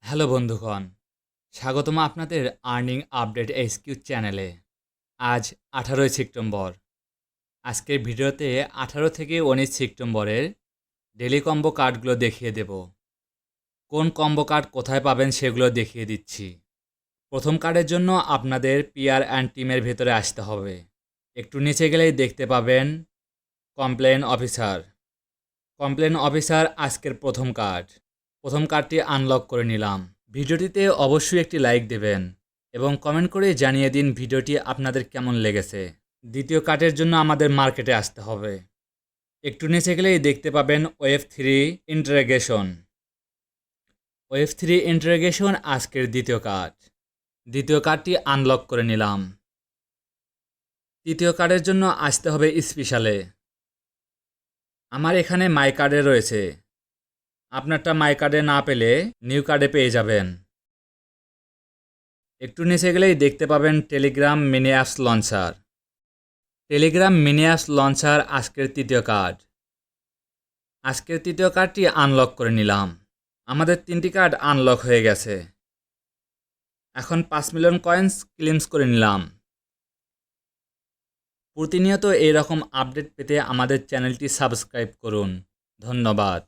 Hello বন্ধুগণ, স্বাগতম আপনাদের আর্নিং আপডেট এইচকিউ চ্যানেলে। আজ 18ই সেপ্টেম্বর। আজকের ভিডিওতে 18 থেকে 19 সেপ্টেম্বরের ডেলি কম্বো কার্ডগুলো দেখিয়ে দেব। কোন কম্বো কার্ড কোথায় পাবেন সেগুলো দেখিয়ে দিচ্ছি। প্রথম কার্ডের জন্য আপনাদের পিআর অ্যান্ড টিমের ভেতরে আসতে হবে। একটু নিচে গেলেই দেখতে পাবেন কমপ্লেন অফিসার। কমপ্লেন অফিসার আজকের প্রথম কার্ড। প্রথম কার্ডটি আনলক করে নিলাম। ভিডিওটিতে অবশ্যই একটি লাইক দেবেন এবং কমেন্ট করে জানিয়ে দিন ভিডিওটি আপনাদের কেমন লেগেছে। দ্বিতীয় কার্ডের জন্য আমাদের মার্কেটে আসতে হবে। একটু নিচে গেলেই দেখতে পাবেন ওয়েভ 3 ইন্টারোগেশন। ওয়েভ 3 ইন্টারোগেশন আজকের দ্বিতীয় কার্ড। দ্বিতীয় কার্ডটি আনলক করে নিলাম। তৃতীয় কার্ডের জন্য আসতে হবে স্পেশালে। আমার এখানে মাই কার্ডে রয়েছে, আপনারটা মাই কার্ডে না পেলে নিউ কার্ডে পেয়ে যাবেন। একটু নিচে গেলেই দেখতে পাবেন Telegram mini apps launcher. Telegram mini apps launcher আজকের তৃতীয় কার্ড। আজকের তৃতীয় কার্ডটি আনলক করে নিলাম। আমাদের 3টি কার্ড আনলক হয়ে গেছে। এখন 5 মিলিয়ন কয়েন্স ক্লেমস করে নিলাম। প্রতিনিয়ত এইরকম আপডেট পেতে আমাদের চ্যানেলটি সাবস্ক্রাইব করুন। ধন্যবাদ।